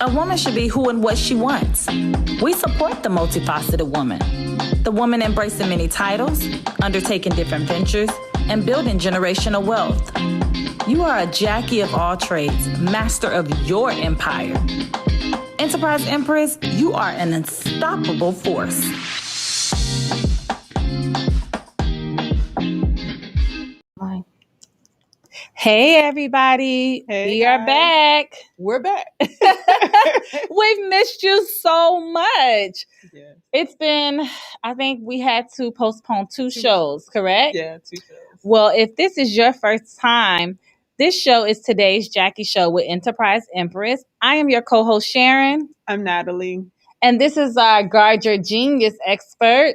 A woman should be who and what she wants. We support the multifaceted woman. The woman embracing many titles, undertaking different ventures, and building generational wealth. You are a Jackie of all trades, master of your empire. Enterprise Empress, you are an unstoppable force. Hey, everybody. Hey, we are back. We're back. We've missed you so much. Yeah. It's been, I think we had to postpone two shows, correct? Yeah, 2 shows. Well, if this is your first time, this show is today's Jackie Show with Enterprise Empress. I am your co-host, Sharon. I'm Natalie. And this is our Guard Your Genius expert,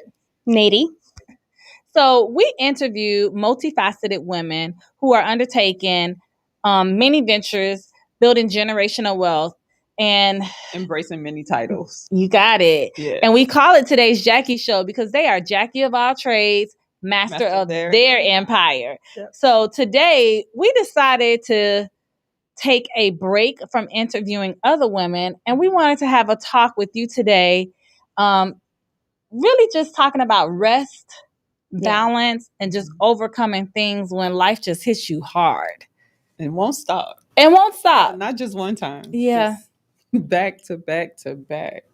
Neidy. So we interview multifaceted women who are undertaking many ventures, building generational wealth, and embracing many titles. You got it. Yeah. And we call it today's Jackie Show because they are Jackie of all trades, master of their empire. Yep. So today we decided to take a break from interviewing other women, and we wanted to have a talk with you today, really just talking about rest, balance, and just overcoming things when life just hits you hard. And won't stop. Not just one time. Yeah. Just back to back to back.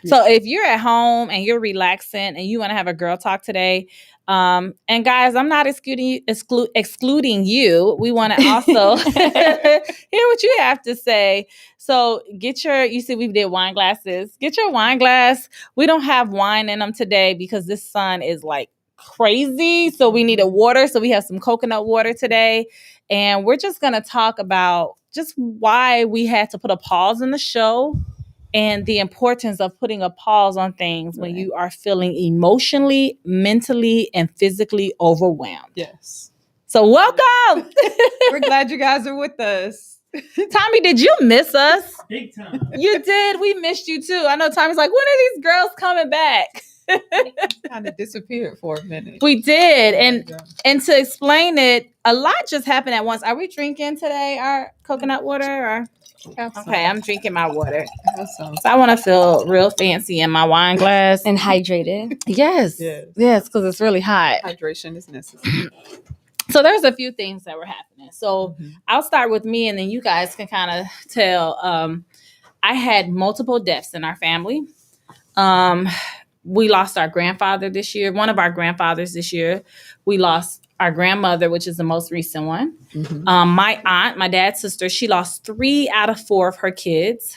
So if you're at home and you're relaxing and you want to have a girl talk today, and guys, I'm not excluding you. We want to also hear what you have to say. So you see we did wine glasses. Get your wine glass. We don't have wine in them today because this sun is like crazy. So we needed water. So we have some coconut water today. And we're just going to talk about just why we had to put a pause in the show and the importance of putting a pause on things when you are feeling emotionally, mentally, and physically overwhelmed. Yes. So welcome. We're glad you guys are with us. Tommy, did you miss us? Big time. You did. We missed you too. I know Tommy's like, when are these girls coming back? Kind of disappeared for a minute. We did. And to explain it, a lot just happened at once. Are we drinking today our coconut water or... Okay, I'm drinking my water. So I want to feel real fancy in my wine glass. And hydrated. Yes, because it's really hot. Hydration is necessary. So there's a few things that were happening. So I'll start with me and then you guys can kind of tell. I had multiple deaths in our family. We lost our grandfather this year. One of our grandfathers this year. We lost our grandmother, which is the most recent one. My aunt, my dad's sister, she lost 3 out of 4 of her kids.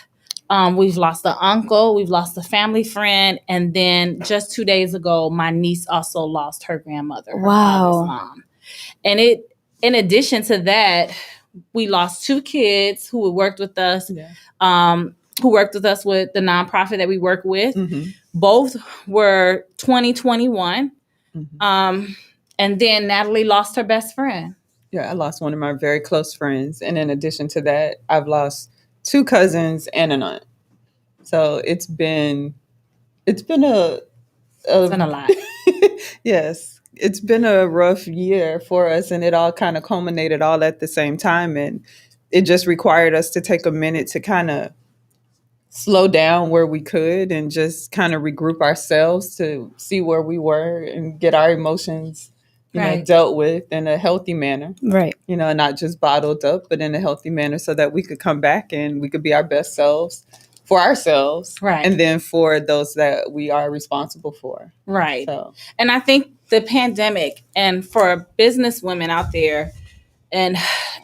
We've lost an uncle. We've lost a family friend. And then just 2 days ago, my niece also lost her grandmother, her father's mom. And in addition to that, we lost 2 kids who worked with us, who worked with us with the nonprofit that we work with. Both were 2021. And then Natalie lost her best friend. Yeah, I lost one of my very close friends. And in addition to that, I've lost 2 cousins and an aunt. So it's been a lot. Yes. It's been a rough year for us, and it all kind of culminated all at the same time. And it just required us to take a minute to kind of slow down where we could and just kind of regroup ourselves to see where we were and get our emotions dealt with in a healthy manner. Right. And not just bottled up, but in a healthy manner so that we could come back and we could be our best selves for ourselves. Right. And then for those that we are responsible for. Right. So. And I think the pandemic, and for business women out there, and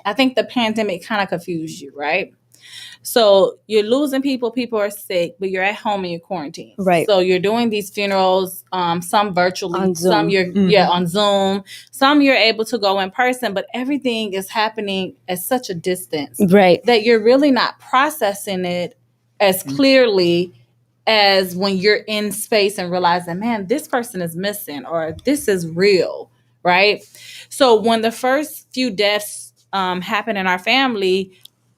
I think the pandemic kind of confused you, right? So you're losing people are sick, but you're at home and you're quarantined. Right. So you're doing these funerals, some virtually, on Zoom. Some you're on Zoom, some you're able to go in person, but everything is happening at such a distance. Right. That you're really not processing it as clearly as when you're in space and realizing, man, this person is missing or this is real, right? So when the first few deaths happened in our family,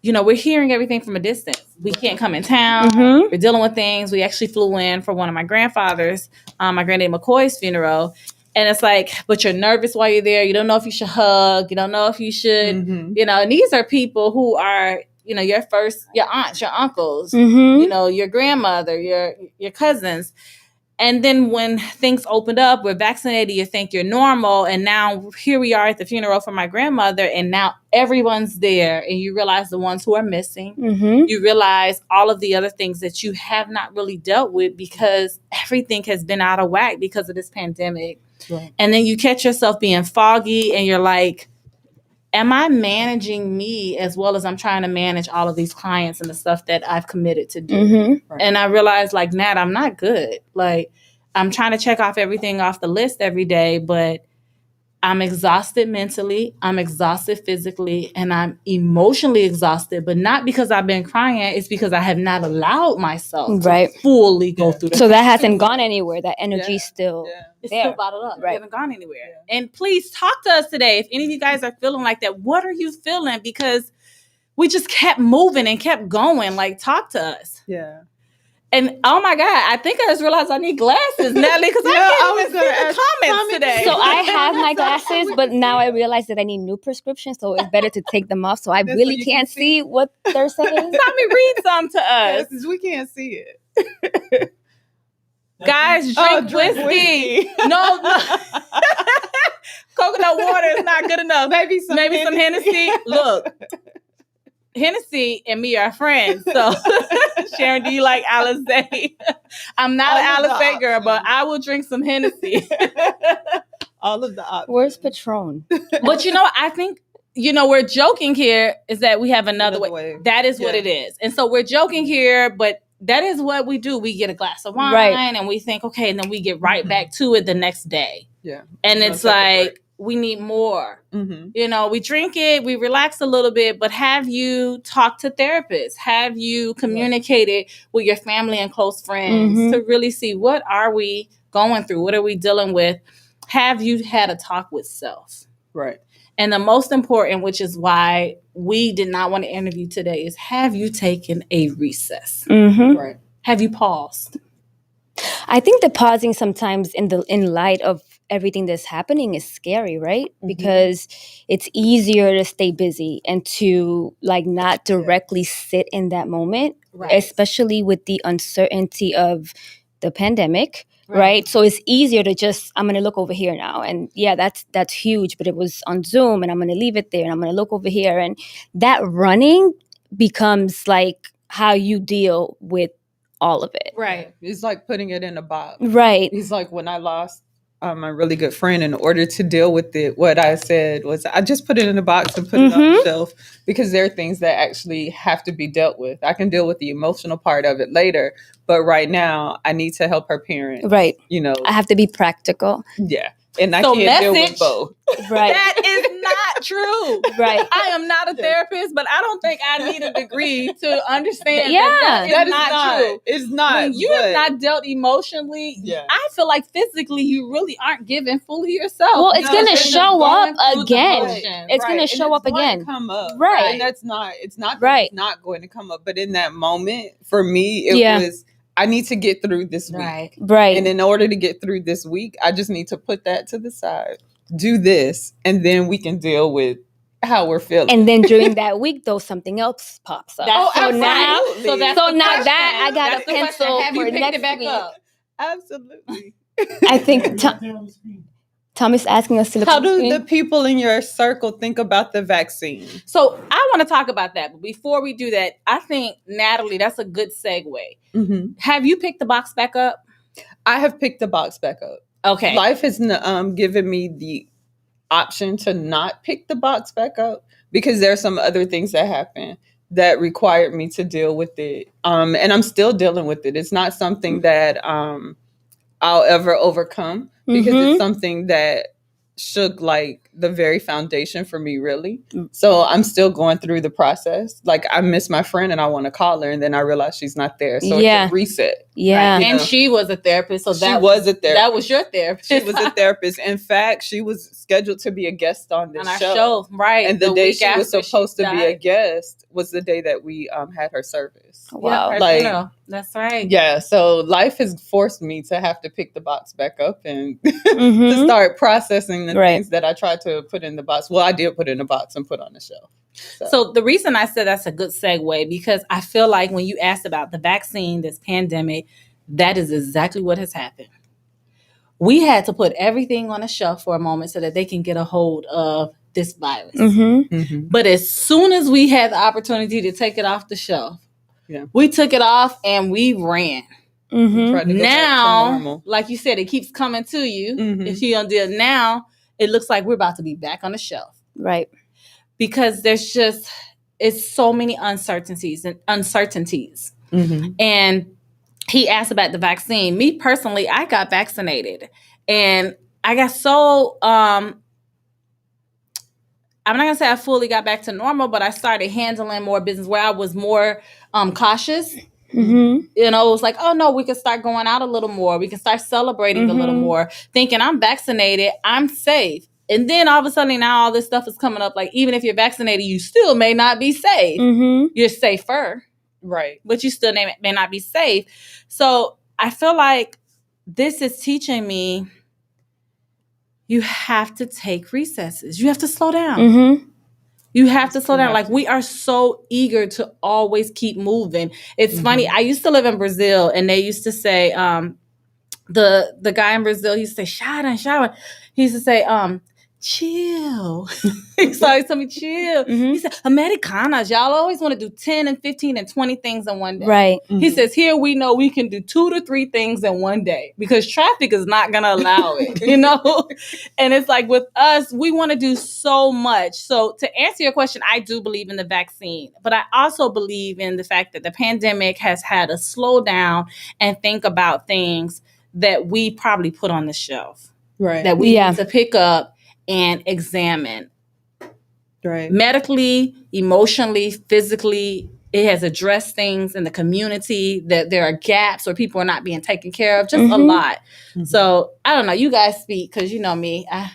we're hearing everything from a distance. We can't come in town. We're dealing with things. We actually flew in for one of my grandfathers, my granddaddy McCoy's funeral. And it's like, but you're nervous while you're there. You don't know if you should hug. You don't know if you should, and these are people who are your aunts, your uncles, Mm-hmm. your grandmother, your cousins. And then when things opened up, we're vaccinated, you think you're normal. And now here we are at the funeral for my grandmother. And now everyone's there. And you realize the ones who are missing. Mm-hmm. You realize all of the other things that you have not really dealt with because everything has been out of whack because of this pandemic. Right. And then you catch yourself being foggy and you're like, am I managing me as well as I'm trying to manage all of these clients and the stuff that I've committed to do? Mm-hmm. Right. And I realized, like, Nat, I'm not good. Like, I'm trying to check off everything off the list every day, but I'm exhausted mentally, I'm exhausted physically, and I'm emotionally exhausted, but not because I've been crying. It's because I have not allowed myself to fully go through that. So that hasn't gone anywhere. That energy still it's there. still bottled up. Right. It hasn't gone anywhere. Yeah. And please talk to us today. If any of you guys are feeling like that, what are you feeling? Because we just kept moving and kept going. Like, talk to us. Yeah. And oh my God, I think I just realized I need glasses, Natalie, because I can't even see the comments today. So I have my glasses, but now I realize that I need new prescriptions, so it's better to take them off. So I really can't see what they're saying. Tommy, read some to us. Yes, we can't see it. Guys, drink whiskey. No. Coconut water is not good enough. Maybe some Hennessy. Look. Hennessy and me are friends. So, Sharon, do you like Alizé? I'm not an Alizé girl, but I will drink some Hennessy. All of the options. Where's Patron? But I think, we're joking here is that we have another way. That is what it is. And so we're joking here, but that is what we do. We get a glass of wine and we think, okay, and then we get right back to it the next day. Yeah. And it's like, we need more. Mm-hmm. We drink it, we relax a little bit, but have you talked to therapists? Have you communicated with your family and close friends to really see what are we going through? What are we dealing with? Have you had a talk with self? Right. And the most important, which is why we did not want to interview today, is have you taken a recess? Mm-hmm. Right. Have you paused? I think the pausing sometimes in light of everything that's happening is scary, right? Mm-hmm. Because it's easier to stay busy and to not directly sit in that moment, especially with the uncertainty of the pandemic. Right. So it's easier to just, I'm going to look over here now. And that's huge, but it was on Zoom and I'm going to leave it there and I'm going to look over here. And that running becomes like how you deal with all of it. Right. It's like putting it in a box. Right. It's like when I lost my really good friend, in order to deal with it, what I said was I just put it in a box and put it on the shelf, because there are things that actually have to be dealt with. I can deal with the emotional part of it later, but right now I need to help her parents. Right. I have to be practical. Yeah. And I can't deal with both. Right. That is not true. Right. I am not a therapist, but I don't think I need a degree to understand that is not true. It's not. When you have not dealt emotionally, I feel like physically you really aren't giving fully yourself. Well, it's going to show up again. It's going to show up again. Come up. Right. And it's not it's not going to come up. But in that moment, for me, it was, I need to get through this week. Right. And in order to get through this week, I just need to put that to the side, do this, and then we can deal with how we're feeling. And then during that week, though, something else pops up. So now that I got a pencil have for you picked next it back week. up? Absolutely. I think Tom is asking us to look. How do the people in your circle think about the vaccine? So I want to talk about that. But before we do that, I think, Natalie, that's a good segue. Mm-hmm. Have you picked the box back up? I have picked the box back up. Okay. Life has given me the option to not pick the box back up, because there are some other things that happened that required me to deal with it. And I'm still dealing with it. It's not something that I'll ever overcome, because it's something that shook like the very foundation for me, really. So I'm still going through the process. Like, I miss my friend and I want to call her, and then I realize she's not there. So it's a reset. Yeah. Right? And she was a therapist. So she was a therapist. That was your therapist. She was a therapist. In fact, she was scheduled to be a guest on this show. Right. And the day she was supposed to be a guest was the day that we had her service. Wow. Yeah, that's right. Yeah. So life has forced me to have to pick the box back up and to start processing the things that I tried to put in the box. Well, I did put in the box and put on the shelf. So the reason I said that's a good segue, because I feel like when you asked about the vaccine, this pandemic, that is exactly what has happened. We had to put everything on a shelf for a moment so that they can get a hold of this virus. But as soon as we had the opportunity to take it off the shelf, we took it off and we ran. Now, like you said, it keeps coming to you. If you don't do it now, it looks like we're about to be back on the shelf. Right. Because it's so many uncertainties. And he asked about the vaccine. Me personally, I got vaccinated, and I got so I'm not gonna say I fully got back to normal, but I started handling more business where I was more cautious. You know, it was like, oh no, we can start going out a little more. We can start celebrating a little more, thinking I'm vaccinated, I'm safe. And then all of a sudden now all this stuff is coming up. Like, even if you're vaccinated, you still may not be safe. You're safer. Right. But you still may not be safe. So I feel like this is teaching me you have to take recesses. You have to slow down. You have to slow down. Like, we are so eager to always keep moving. It's funny. I used to live in Brazil, and they used to say, the guy in Brazil, he used to say, Sharon. He used to say, chill. So he told me, chill. He said, Americanas, y'all always want to do 10 and 15 and 20 things in one day. Right. He says, here we know we can do 2 to 3 things in one day because traffic is not going to allow it, you know? And it's like with us, we want to do so much. So to answer your question, I do believe in the vaccine, but I also believe in the fact that the pandemic has had us slow down and think about things that we probably put on the shelf. Right. That we need to pick up and examine. Right. Medically, emotionally, physically, it has addressed things in the community that there are gaps where people are not being taken care of, just a lot. So I don't know, you guys speak because you know me. I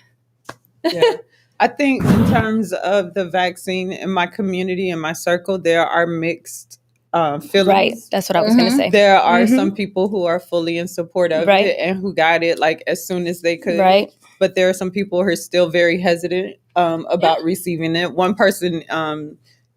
think in terms of the vaccine in my community, in my circle, there are mixed feelings. Right. That's what I was going to say. There are some people who are fully in support of it and who got it like as soon as they could. Right. But there are some people who are still very hesitant about receiving it. One person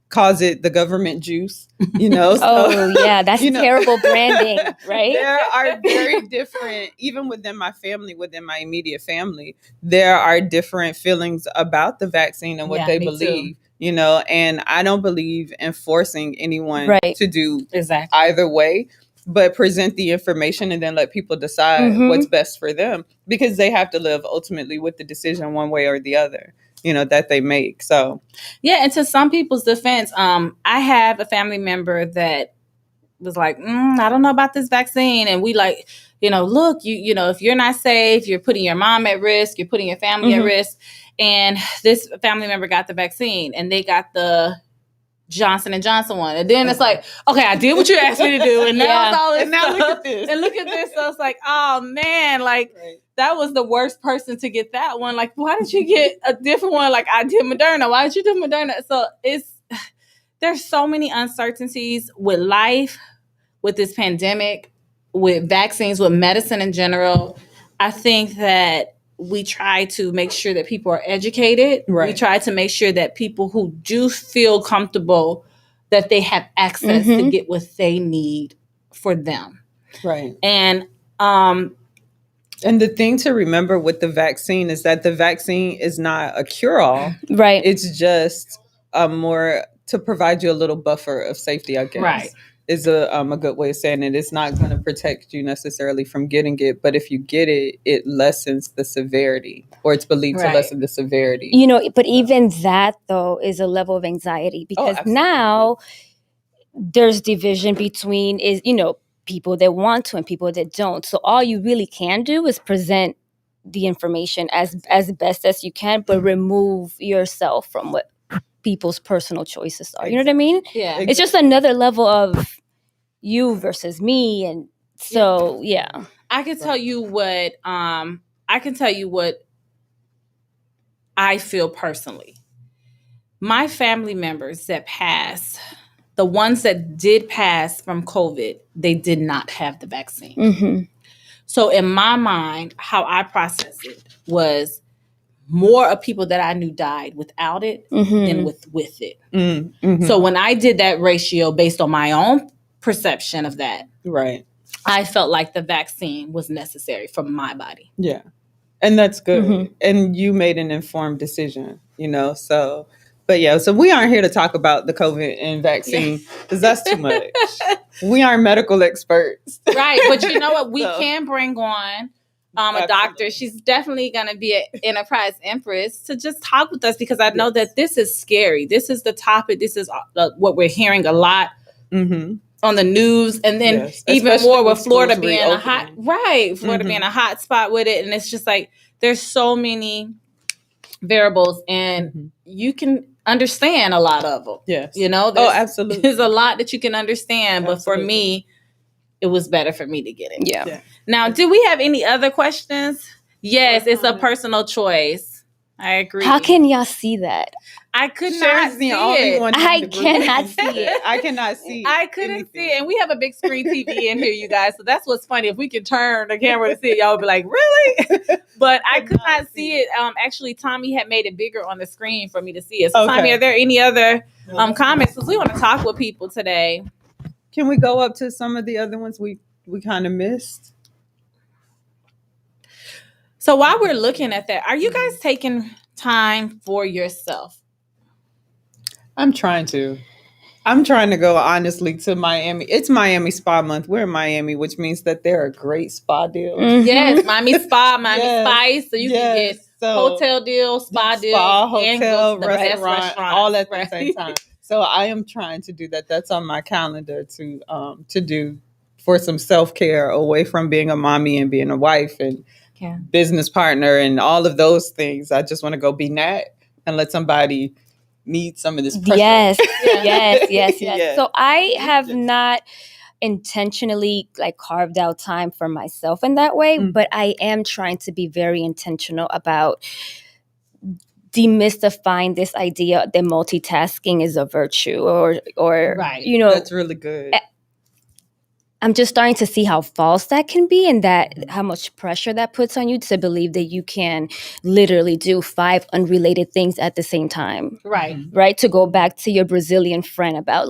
calls it the government juice, you know. So, that's terrible branding, right? There are very different, even within my family, within my immediate family, there are different feelings about the vaccine and what they believe. Too. You know, and I don't believe in forcing anyone to do either way, but present the information and then let people decide what's best for them, because they have to live ultimately with the decision one way or the other, you know, that they make. So, and to some people's defense, I have a family member that was like, I don't know about this vaccine. And we like, you know, look, you know, if you're not safe, you're putting your mom at risk, you're putting your family at risk. And this family member got the vaccine and they got the Johnson & Johnson one. And then it's like, okay, I did what you asked me to do. And now it's all this stuff. Look at this. And look at this. So it's like, oh man, like that was the worst person to get that one. Like, why did you get a different one? Like, I did Moderna. Why did you do Moderna? So there's so many uncertainties with life, with this pandemic, with vaccines, with medicine in general. I think that we try to make sure that people are educated. We try to make sure that people who do feel comfortable, that they have access to get what they need for them. Right. And the thing to remember with the vaccine is that the vaccine is not a cure-all. Right. It's just more to provide you a little buffer of safety, I guess. Right. Is a good way of saying it. It's not going to protect you necessarily from getting it, but if you get it, it lessens the severity, or it's believed to lessen the severity. You know, but even that, though, is a level of anxiety, because now there's division between, people that want to and people that don't. So all you really can do is present the information as best as you can, but remove yourself from what people's personal choices are. You know what I mean? Yeah. It's just another level of you versus me. And so, I can tell you what I feel personally. My family members that passed, the ones that did pass from COVID, they did not have the vaccine. So in my mind, how I processed it was, more of people that I knew died without it than with it. Mm-hmm. So when I did that ratio based on my own perception of that, right, I felt like the vaccine was necessary for my body. Yeah. And that's good. And you made an informed decision, so, but yeah, so we aren't here to talk about the COVID and vaccine because that's too much. We aren't medical experts. Right. But you know what? We can bring on a doctor. She's definitely going to be an Enterprise Empress to just talk with us because I know that this is scary. This is the topic. This is what we're hearing a lot on the news. And then even more with Florida being a hot, Florida being a hot spot with it. And it's just like, there's so many variables and you can understand a lot of them. Yes. Absolutely. There's a lot that you can understand. But for me, it was better for me to get it. Yeah. Now, do we have any other questions? Yes, it's a personal choice. I agree. How can y'all see that? I could not see it. I cannot see it. I cannot see it. I couldn't see it. And we have a big screen TV in here, you guys. So that's what's funny. If we could turn the camera to see it, y'all would be like, really? But I could not see it. Actually, Tommy had made it bigger on the screen for me to see it. So, Tommy, are there any other comments? Because we want to talk with people today. Can we go up to some of the other ones we kind of missed? So while we're looking at that, are you guys taking time for yourself? I'm trying to go honestly to Miami. It's Miami Spa Month. We're in Miami, which means that there are great spa deals. Yes, Miami Spa, Miami Spice. So you can get hotel deals, spa deals, hotel, and restaurant, all at the same time. So I am trying to do that. That's on my calendar to do for some self-care away from being a mommy and being a wife and business partner and all of those things. I just want to go be Nat and let somebody need some of this pressure. Yes. So I have not intentionally carved out time for myself in that way, but I am trying to be very intentional about demystifying this idea that multitasking is a virtue or that's really good. I'm just starting to see how false that can be and that how much pressure that puts on you to believe that you can literally do 5 unrelated things at the same time. Right. To go back to your Brazilian friend about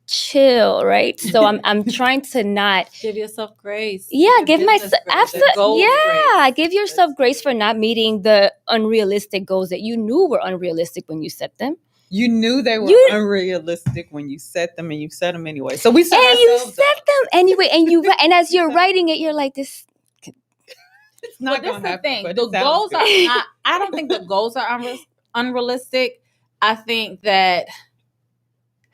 chill, right? So I'm trying to not give yourself grace. Yeah, give myself absolutely. Yeah, give yourself grace for not meeting the unrealistic goals that you knew were unrealistic when you set them. You knew they were unrealistic when you set them, and you set them anyway. So we set ourselves them anyway, and as you're writing it, you're like, this. It's not going to happen. The goals are not. I don't think the goals are unrealistic. I think that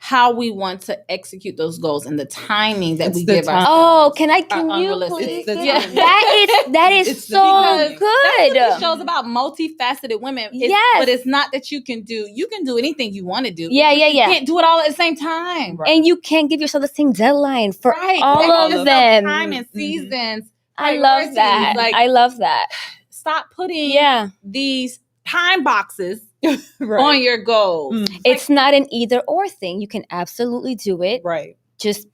how we want to execute those goals and the timing that we give ourselves. Oh, can you please? That is so good. That's what the show's about, multifaceted women. But it's not that you can do anything you want to do. Yeah. You can't do it all at the same time. Right. And you can't give yourself the same deadline for all of them. Time and seasons. I love that. I love that. Stop putting these time boxes on your goals. It's not an either or thing. You can absolutely do it. Right. Just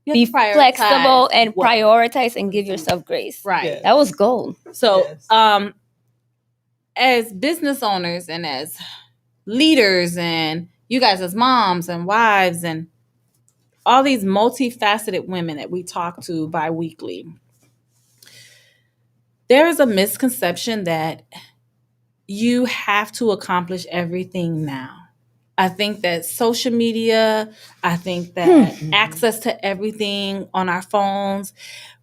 be flexible and prioritize and give yourself grace. Right. Yes. That was gold. So, as business owners and as leaders and you guys as moms and wives and all these multifaceted women that we talk to bi-weekly, there is a misconception that you have to accomplish everything now. I think that social media, I think that access to everything on our phones,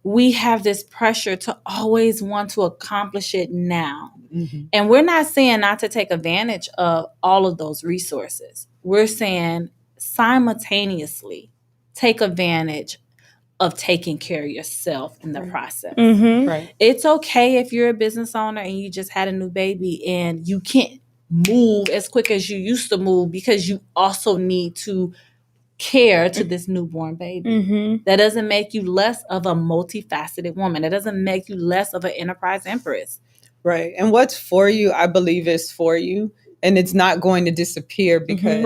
we have this pressure to always want to accomplish it now. And we're not saying not to take advantage of all of those resources. We're saying simultaneously take advantage of taking care of yourself in the process. Right. It's okay if you're a business owner and you just had a new baby and you can't move as quick as you used to move because you also need to care to this newborn baby. That doesn't make you less of a multifaceted woman. That doesn't make you less of an enterprise empress. Right. And what's for you, I believe, is for you. And it's not going to disappear because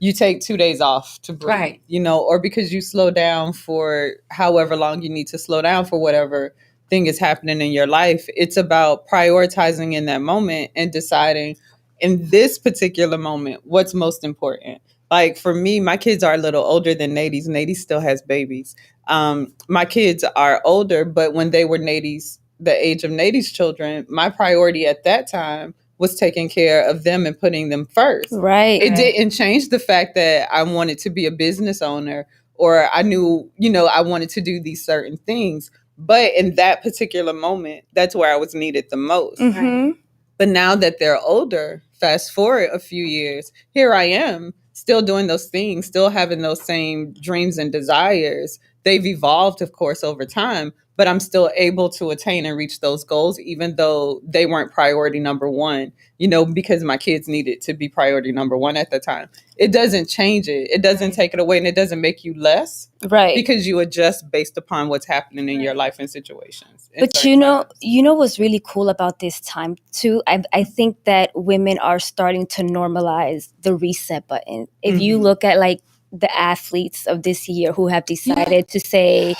you take 2 days off to breathe, or because you slow down for however long you need to slow down for whatever thing is happening in your life. It's about prioritizing in that moment and deciding in this particular moment what's most important. Like for me, my kids are a little older than Nady's. Nady still has babies. My kids are older, but when they were the age of Nady's children, my priority at that time was taking care of them and putting them first. Right. It didn't change the fact that I wanted to be a business owner or I knew, I wanted to do these certain things. But in that particular moment, that's where I was needed the most. Mm-hmm. But now that they're older, fast forward a few years, here I am still doing those things, still having those same dreams and desires. They've evolved, of course, over time, but I'm still able to attain and reach those goals, even though they weren't priority number one, because my kids needed to be priority number one at the time. It doesn't change it. It doesn't take it away, and it doesn't make you less. Right. Because you adjust based upon what's happening in your life and situations. But what's really cool about this time too? I think that women are starting to normalize the reset button. If you look at like the athletes of this year who have decided to say,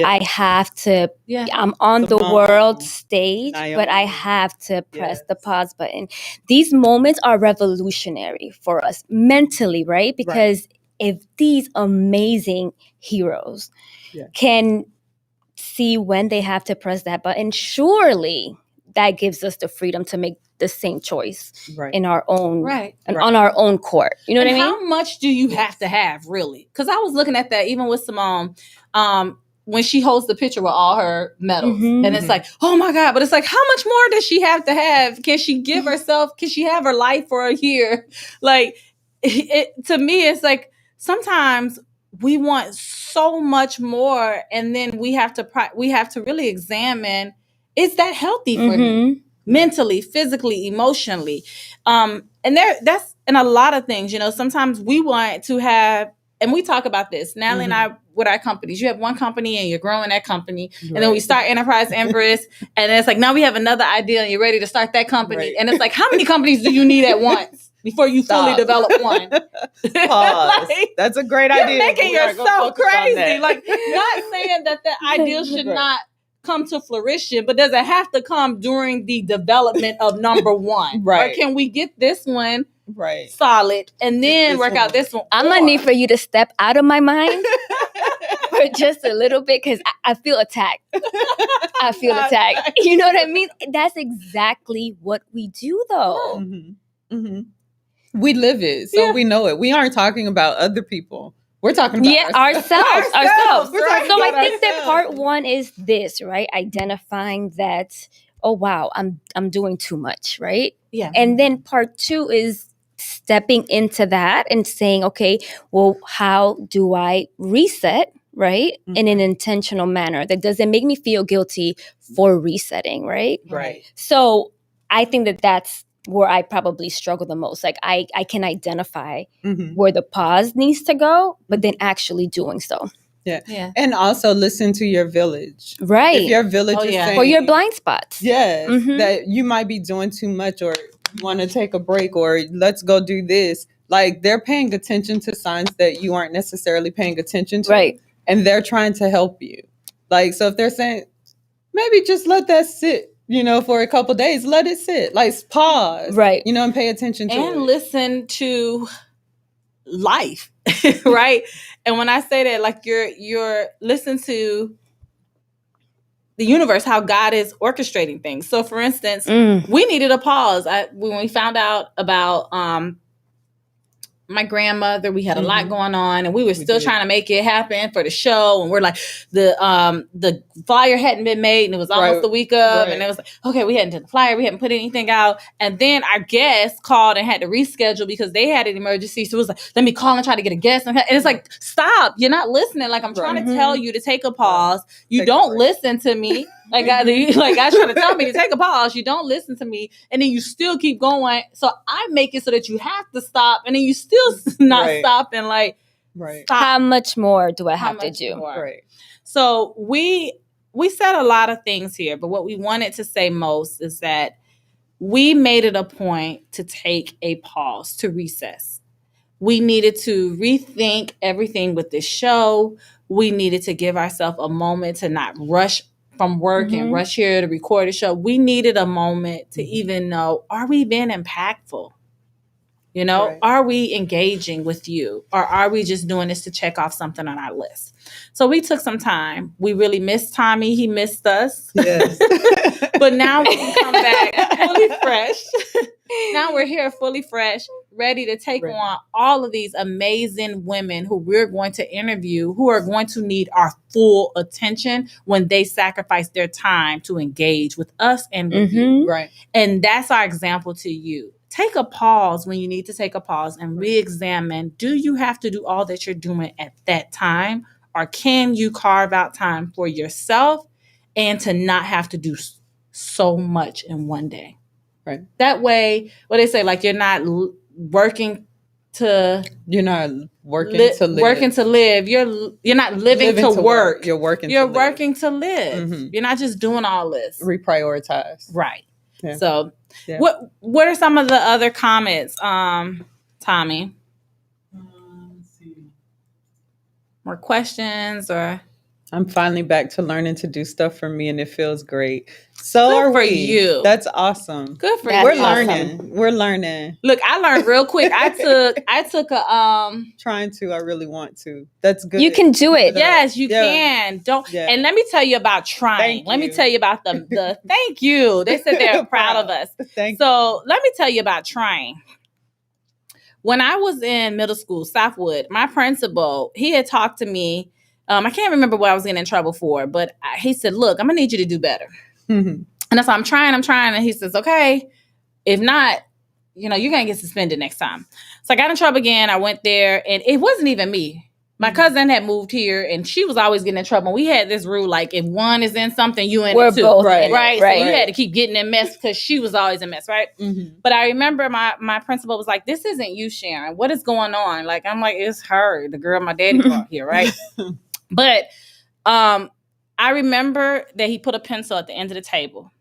I have to, I'm on the world stage, but I have to press the pause button. These moments are revolutionary for us mentally, right? Because if these amazing heroes can see when they have to press that button, surely that gives us the freedom to make the same choice in our own and on our own court. You know what I mean? How much do you have to have, really? Because I was looking at that even with Simone, when she holds the picture with all her medals, and it's like, oh my God! But it's like, how much more does she have to have? Can she give herself? Can she have her life for a year? Like, to me, it's like sometimes we want so much more, and then we have to really examine: is that healthy for me? Mentally, physically, emotionally. And that's in a lot of things, sometimes we want to have, and we talk about this, Natalie and I, with our companies. You have one company and you're growing that company. And then we start Enterprise Empress. And then it's like, now we have another idea and you're ready to start that company. And it's like, how many companies do you need at once before you fully develop one? Pause. That's a great idea. You're making yourself crazy. Like, not saying that the idea should not come to fruition, but does it have to come during the development of number one? Or can we get this one solid and then work out this one? I'm gonna need for you to step out of my mind for just a little bit, because I feel attacked. I feel attacked. You know what I mean? That's exactly what we do, though. We live it, so we know it. We aren't talking about other people. We're talking about ourselves. Right? So I think that part one is this, right? Identifying that, oh wow, I'm doing too much, right? Yeah. And then part two is stepping into that and saying, okay, well, how do I reset, right? In an intentional manner that doesn't make me feel guilty for resetting, right? Right. So I think that that's where I probably struggle the most. Like I can identify where the pause needs to go, but then actually doing so. Yeah. And also listen to your village. Right. If your village is saying, or your blind spots. Yes. That you might be doing too much, or you want to take a break, or let's go do this. Like, they're paying attention to signs that you aren't necessarily paying attention to. Right. And they're trying to help you. Like, so if they're saying, maybe just let that sit, for a couple days, let it sit. Like, pause. Right. And pay attention to it. And listen to life. Right. And when I say that, like, you're listen to the universe, how God is orchestrating things. So for instance, we needed a pause. When we found out about my grandmother, we had a lot going on, and we were still trying to make it happen for the show. And we're like, the flyer hadn't been made, and it was almost the week of, and it was like, okay, we hadn't done the flyer, we hadn't put anything out. And then our guest called and had to reschedule because they had an emergency. So it was like, let me call and try to get a guest. And it's like, stop, you're not listening. Like, I'm trying to tell you to take a pause. You don't listen to me. Like, I trying to tell me to take a pause. You don't listen to me. And then you still keep going. So I make it so that you have to stop. And then you still not stop and stop. How much more do I have to do? Right. So we said a lot of things here, but what we wanted to say most is that we made it a point to take a pause, to recess. We needed to rethink everything with this show. We needed to give ourselves a moment to not rush from work and rush here to record a show. We needed a moment to even know, are we being impactful? You know, are we engaging with you, or are we just doing this to check off something on our list? So we took some time. We really missed Tommy. He missed us. Yes. But now we can come back fully fresh. Now we're here fully fresh, ready to take on all of these amazing women who we're going to interview, who are going to need our full attention when they sacrifice their time to engage with us and with you. Right. And that's our example to you. Take a pause when you need to take a pause and re-examine, do you have to do all that you're doing at that time? Or can you carve out time for yourself and to not have to do so much in one day? Right. That way, what they say, like, you're not working to... You're not working to live. Working to live. You're not living to work. You're working You're to working to live. You're not just doing all this. Reprioritize. Right. Yeah. So... Yeah. What are some of the other comments, Tommy? Let's see. More questions, or? I'm finally back to learning to do stuff for me, and it feels great. So Good are for we. You. That's awesome. Good for That's you. We're learning. awesome. We're learning. Look, I learned real quick. I took a Trying to. I really want to. That's good. You can do it. Yes, you can. Don't. Yeah. And let me tell you about trying. Let me tell you about the thank you. They said they're proud of us. So let me tell you about trying. When I was in middle school, Southwood, my principal, he had talked to me. I can't remember what I was getting in trouble for, but he said, look, I'm going to need you to do better. And that's why I'm trying. And he says, okay, if not, you're going to get suspended next time. So I got in trouble again. I went there, and it wasn't even me. My cousin had moved here, and she was always getting in trouble. We had this rule, like, if one is in something, you in it too. Both right? So you had to keep getting in mess because she was always in mess, right? But I remember my principal was like, this isn't you, Sharon. What is going on? Like, I'm like, it's her, the girl my daddy brought here, right? But I remember that he put a pencil at the end of the table,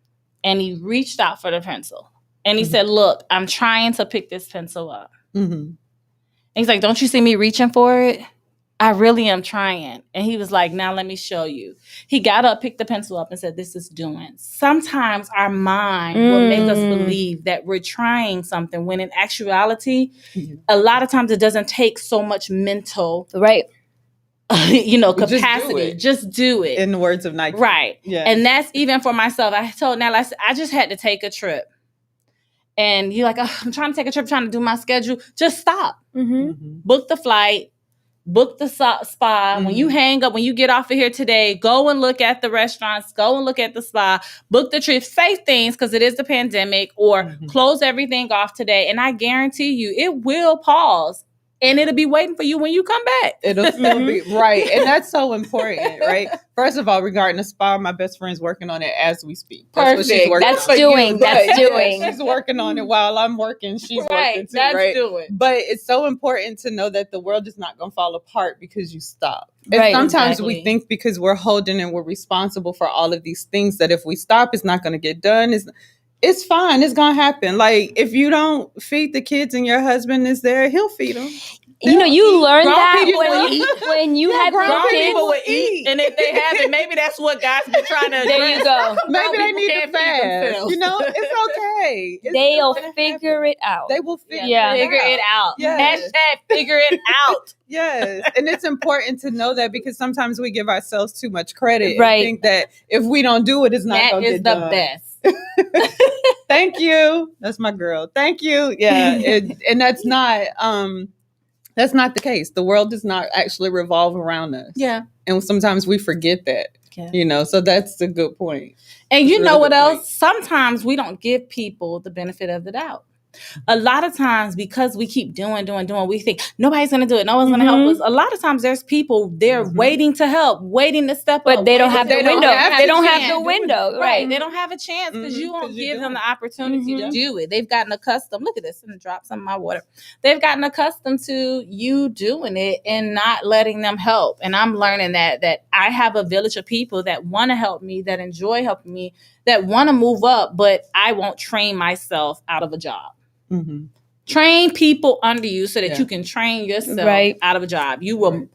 and he reached out for the pencil. And he said, look, I'm trying to pick this pencil up. And he's like, don't you see me reaching for it? I really am trying. And he was like, now let me show you. He got up, picked the pencil up, and said, this is doing. Sometimes our mind will make us believe that we're trying something, when in actuality, a lot of times it doesn't take so much mental capacity. Just do it. In the words of Nike. Right. Yeah. And that's even for myself. I told Natalie, I just had to take a trip. And you're like, oh, I'm trying to take a trip, trying to do my schedule. Just stop. Book the flight. Book the spa. When you hang up, when you get off of here today, go and look at the restaurants, go and look at the spa, book the trip, say things because it is the pandemic, or close everything off today. And I guarantee you, it will pause. And it'll be waiting for you when you come back. It'll still be right. And that's so important, right? First of all, regarding the spa, my best friend's working on it as we speak. That's what she's working on. That's doing. She's working on it while I'm working. She's working too, that's right? doing. But it's so important to know that the world is not going to fall apart because you stop. And sometimes we think because we're holding and we're responsible for all of these things that if we stop, it's not going to get done. It's fine. It's going to happen. Like, if you don't feed the kids and your husband is there, he'll feed them. You learn that when you have grown kids. people will eat. And if they haven't, maybe that's what guys be trying to address. There you go. Maybe they need to fast. It's okay. They'll figure it out. They will figure it out. Yes. Hashtag figure it out. Yes. And it's important to know that because sometimes we give ourselves too much credit. Right. And think that if we don't do it, it's not going to get done. That is the best. Thank you. That's my girl. Thank you. Yeah. And that's not the case. The world does not actually revolve around us. Yeah. And sometimes we forget that. Yeah. So that's a good point. And you know what else? Sometimes we don't give people the benefit of the doubt. A lot of times, because we keep doing, we think nobody's going to do it. No one's going to help us. A lot of times there's people there waiting to help, waiting to step up. But they don't have the window. They don't have the chance. window. Right. They don't have a chance because you won't give them the opportunity to do it. They've gotten accustomed. Look at this. I'm going to drop some of my water. They've gotten accustomed to you doing it and not letting them help. And I'm learning that I have a village of people that want to help me, that enjoy helping me, that want to move up, but I won't train myself out of a job. Train people under you so that you can train yourself out of a job. You will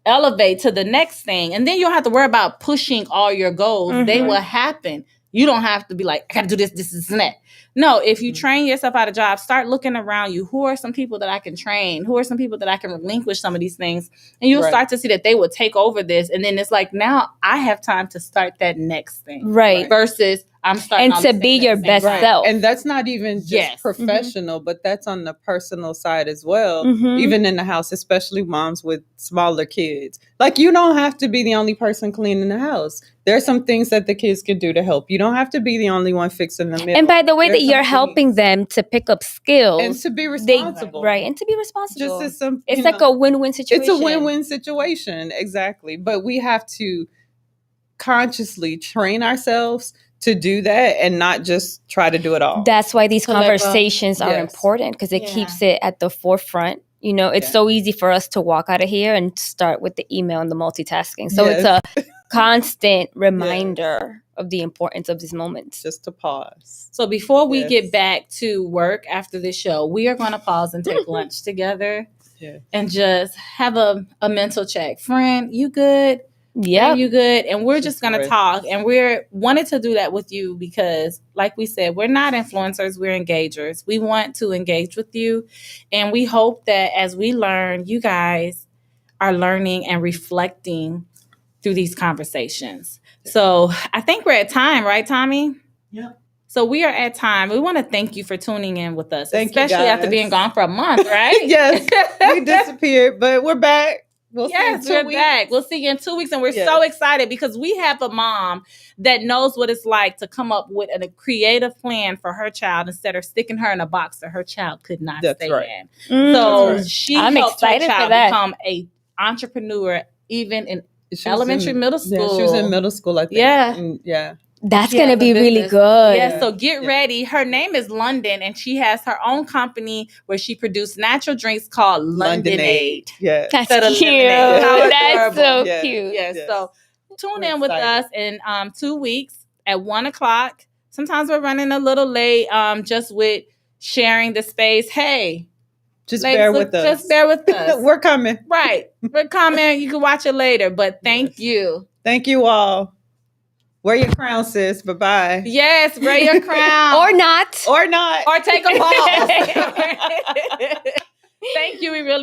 elevate to the next thing. And then you don't have to worry about pushing all your goals. They will happen. You don't have to be like, I got to do this, and that. No, if you train yourself at a job, start looking around you. Who are some people that I can train? Who are some people that I can relinquish some of these things? And you'll start to see that they will take over this. And then it's like, now I have time to start that next thing. Right. Versus I'm starting and to be your best self. And that's not even just professional, but that's on the personal side as well. Even in the house, especially moms with smaller kids. Like, you don't have to be the only person cleaning the house. There are some things that the kids can do to help. You don't have to be the only one fixing the meal. And by the way, that you're helping them to pick up skills. And to be responsible. And to be responsible. Just as some, it's like a win-win situation. It's a win-win situation, exactly. But we have to consciously train ourselves to do that and not just try to do it all. That's why these conversations are important, because it keeps it at the forefront. You know, it's so easy for us to walk out of here and start with the email and the multitasking. So it's a constant reminder of the importance of these moments. Just to pause. So before we get back to work after this show, we are going to pause and take lunch together and just have a mental check. Friend, you good? Yeah, you good? And we're just going to talk. And we're wanted to do that with you because, like we said, we're not influencers, we're engagers. We want to engage with you. And we hope that as we learn, you guys are learning and reflecting through these conversations. So I think we're at time, right, Tommy? Yeah. So we are at time. We want to thank you for tuning in with us, especially after being gone for a month, right? Yes, we disappeared, but we're back. We're back. We'll see you in 2 weeks. And we're so excited because we have a mom that knows what it's like to come up with a creative plan for her child instead of sticking her in a box that her child could not stay in. So she helped her child become an entrepreneur even in elementary, middle school. Yeah, she was in middle school, I think. Yeah. That's going to be really good. Yeah, so get ready. Her name is London, and she has her own company where she produces natural drinks called Londonade. Yeah. That's cute. That's so cute. Yeah, so tune in with us in 2 weeks at 1:00. Sometimes we're running a little late just with sharing the space. Hey, just bear with us. Just bear with us. We're coming. Right. We're coming. You can watch it later, but thank you. Thank you all. Wear your crown, sis. Bye-bye. Yes, wear your crown. Or not. Or take a pause. Thank you. We really